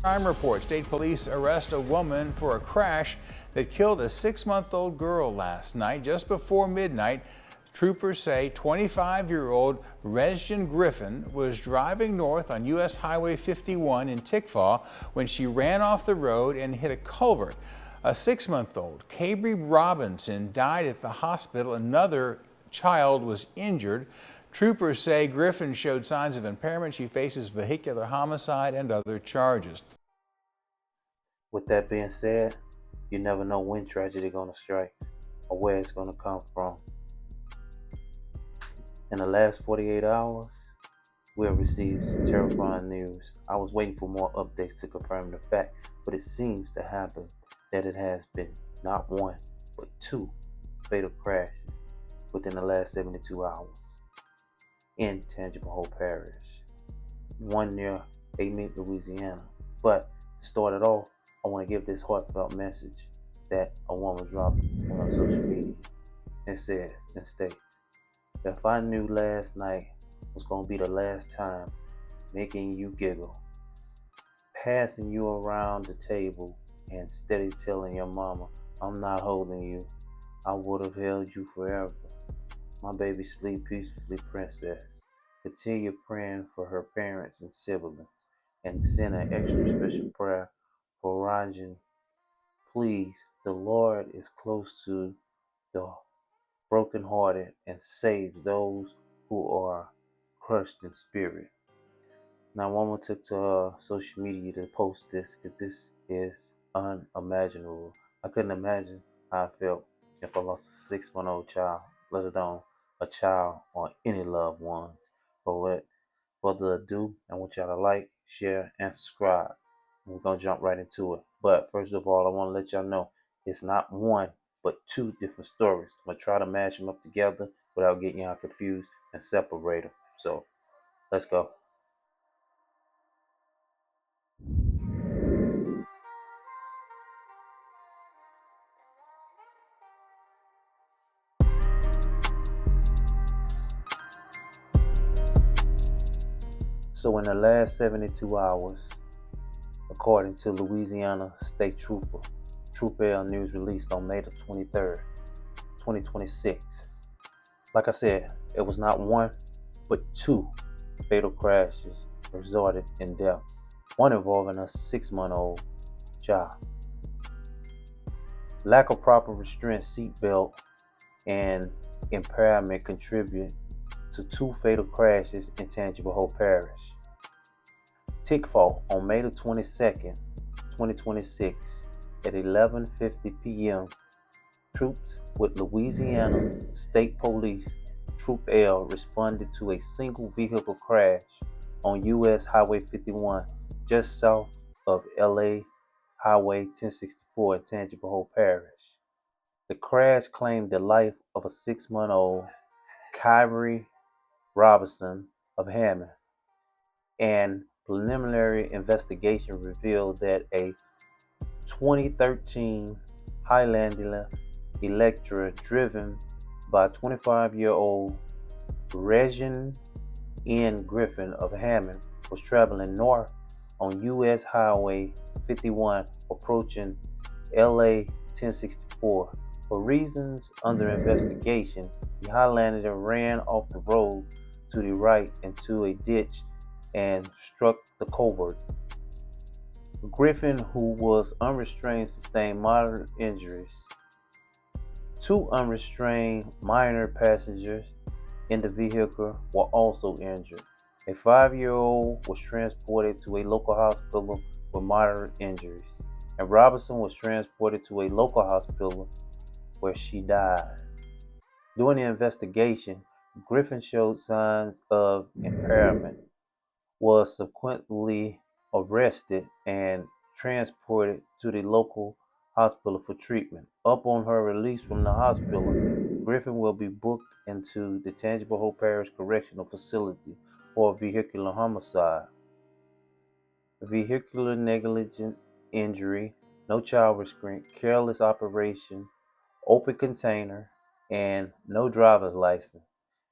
Crime report. State police arrest a woman for a crash that killed a 6-month-old girl last night. Just before midnight, troopers say 25-year-old Regin Griffin was driving north on U.S. Highway 51 in Tangipahoa when she ran off the road and hit a culvert. A 6-month-old, Cabry Robinson, died at the hospital. Another child was injured. Troopers say Griffin showed signs of impairment. She faces vehicular homicide and other charges. With that being said, you never know when tragedy is going to strike or where it's going to come from. In the last 48 hours, we have received some terrifying news. I was waiting for more updates to confirm the fact, but it seems to happen that it has been not one, but 2 fatal crashes within the last 72 hours in Tangipahoa Parish, one near Amen, Louisiana. But to start it off, I want to give this heartfelt message that a woman dropped on her social media. It says and states, if I knew last night was going to be the last time making you giggle, passing you around the table and steady telling your mama, I'm not holding you, I would have held you forever. My baby, sleep peacefully, princess. Continue praying for her parents and siblings, and send an extra special prayer for Ranjan. Please, the Lord is close to the brokenhearted and saves those who are crushed in spirit. Now, Mama took to social media to post this because this is unimaginable. I couldn't imagine how I felt if I lost a 6-month-old child, let alone a child or any loved ones. But with further ado, I want y'all to like, share, and subscribe. We're going to jump right into it. But first of all, I want to let y'all know it's not one, but 2 different stories. I'm going to try to mash them up together without getting y'all confused and separate them. So let's go. So in the last 72 hours, according to Louisiana State Trooper, Troop L news released on May the 23rd, 2026. Like I said, it was not one, but 2 fatal crashes resulted in death. One involving a 6-month-old child. Lack of proper restraint seatbelt and impairment contribute to 2 fatal crashes in Tangipahoa Parish. Tangipahoa on May the 22nd, 2026 at 11:50 p.m. Troops with Louisiana State Police Troop L responded to a single vehicle crash on U.S. Highway 51 just south of LA Highway 1064 in Tangipahoa Parish. The crash claimed the life of a 6-month-old Cabry Robinson of Hammond, and preliminary investigation revealed that a 2013 Highlander Electra driven by 25-year-old Regin N. Griffin of Hammond was traveling north on U.S. Highway 51 approaching LA 1064. For reasons under investigation, the Highlander ran off the road to the right into a ditch and struck the culvert. Griffin, who was unrestrained, sustained moderate injuries. 2 unrestrained minor passengers in the vehicle were also injured. A 5-year-old was transported to a local hospital with moderate injuries, and Robinson was transported to a local hospital where she died. During the investigation, Griffin showed signs of impairment, was subsequently arrested and transported to the local hospital for treatment. Upon her release from the hospital, Griffin will be booked into the Tangipahoa Parish Correctional Facility for vehicular homicide, vehicular negligent injury, no child restraint, careless operation, open container, and no driver's license.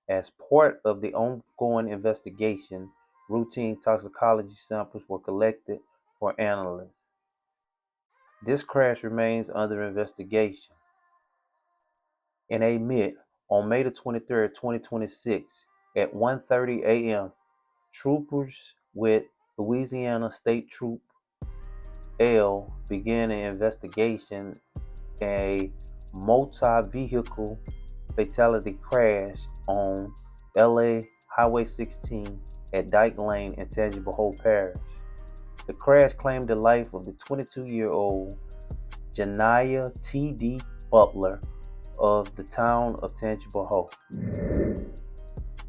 As part of the ongoing investigation, routine toxicology samples were collected for analysts. This crash remains under investigation. In a mid on May the 23rd, 2026, at 1:30 a.m., troopers with Louisiana State Troop L began an investigation in a multi-vehicle fatality crash on LA Highway 16 at Dyke Lane in Tangipahoa Parish. The crash claimed the life of the 22-year-old Janiyah T.D. Butler of the town of Tangipahoa.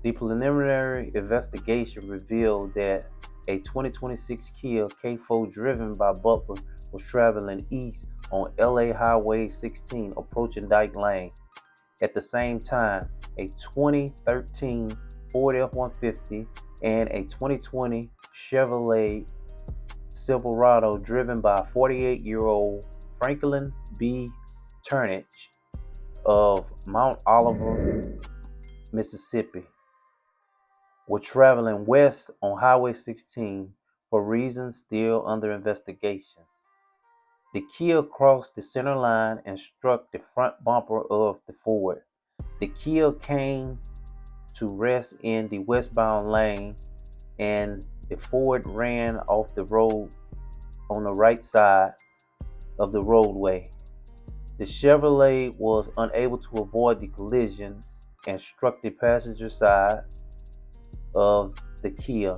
The preliminary investigation revealed that a 2026 Kia K4 driven by Butler was traveling east on LA Highway 16 approaching Dyke Lane. At the same time, a 2013 Ford F-150 and a 2020 Chevrolet Silverado driven by 48-year-old Franklin B. Turnage of Mount Oliver, Mississippi, were traveling west on Highway 16 for reasons still under investigation. The Kia crossed the center line and struck the front bumper of the Ford. The Kia came to rest in the westbound lane, and the Ford ran off the road on the right side of the roadway. The Chevrolet was unable to avoid the collision and struck the passenger side of the Kia.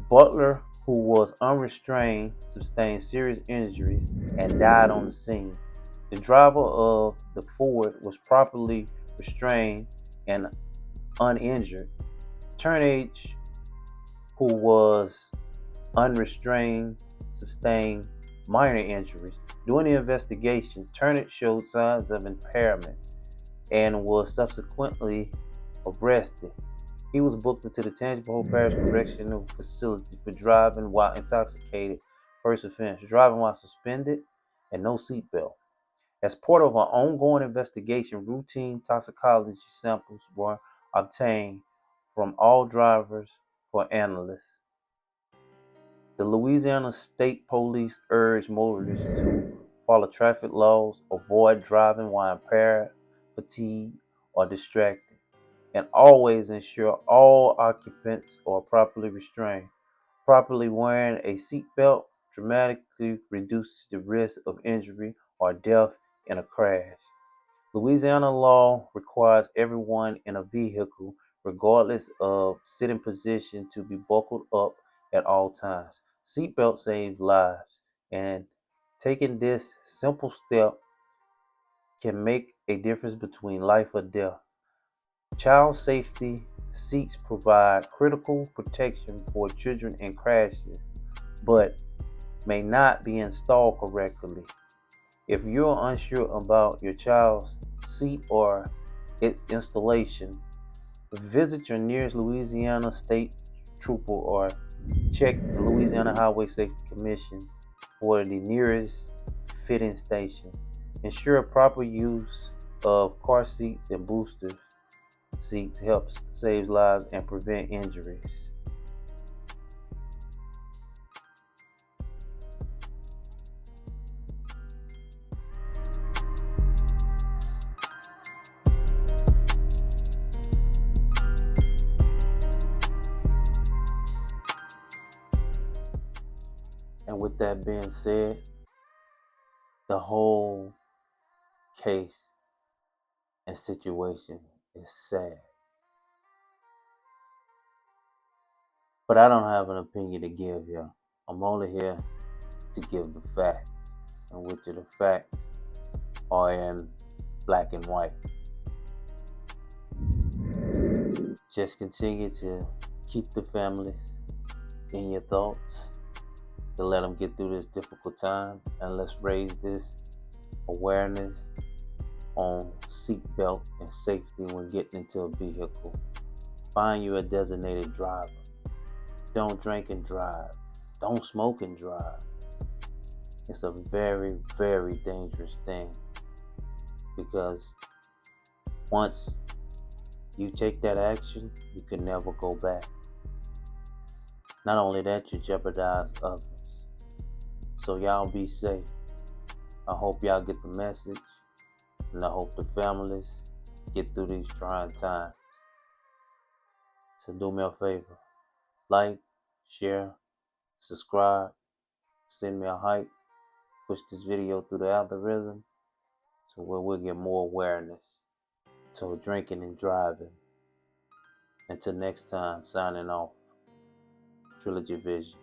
Butler, who was unrestrained, sustained serious injuries and died on the scene. The driver of the Ford was properly restrained and uninjured. Turnage, who was unrestrained, sustained minor injuries. During the investigation, Turnage showed signs of impairment and was subsequently arrested. He was booked into the Tangipahoa Parish Correctional Facility for driving while intoxicated, first offense, driving while suspended, and no seatbelt. As part of an ongoing investigation, routine toxicology samples were obtained from all drivers for analysis. The Louisiana State Police urge motorists to follow traffic laws, avoid driving while impaired, fatigued, or distracted, and always ensure all occupants are properly restrained. Properly wearing a seatbelt dramatically reduces the risk of injury or death in a crash. Louisiana law requires everyone in a vehicle, regardless of sitting position, to be buckled up at all times. Seatbelt saves lives, and taking this simple step can make a difference between life or death. Child safety seats provide critical protection for children in crashes, but may not be installed correctly. If you're unsure about your child's seat or its installation, visit your nearest Louisiana State Trooper or check the Louisiana Highway Safety Commission for the nearest fitting station. Ensure proper use of car seats and booster seats helps save lives and prevent injuries. And with that being said, the whole case and situation is sad. But I don't have an opinion to give here. I'm only here to give the facts, and which of the facts are in black and white. Just continue to keep the families in your thoughts, to let them get through this difficult time, and let's raise this awareness on seatbelt and safety when getting into a vehicle. Find you a designated driver. Don't drink and drive. Don't smoke and drive. It's a very, very dangerous thing, because once you take that action, you can never go back. Not only that, you jeopardize others. So y'all be safe. I hope y'all get the message, and I hope the families get through these trying times. So do me a favor, like, share, subscribe, send me a hype, push this video through the algorithm to where we'll get more awareness to drinking and driving. Until next time, signing off. Trilogy Vision.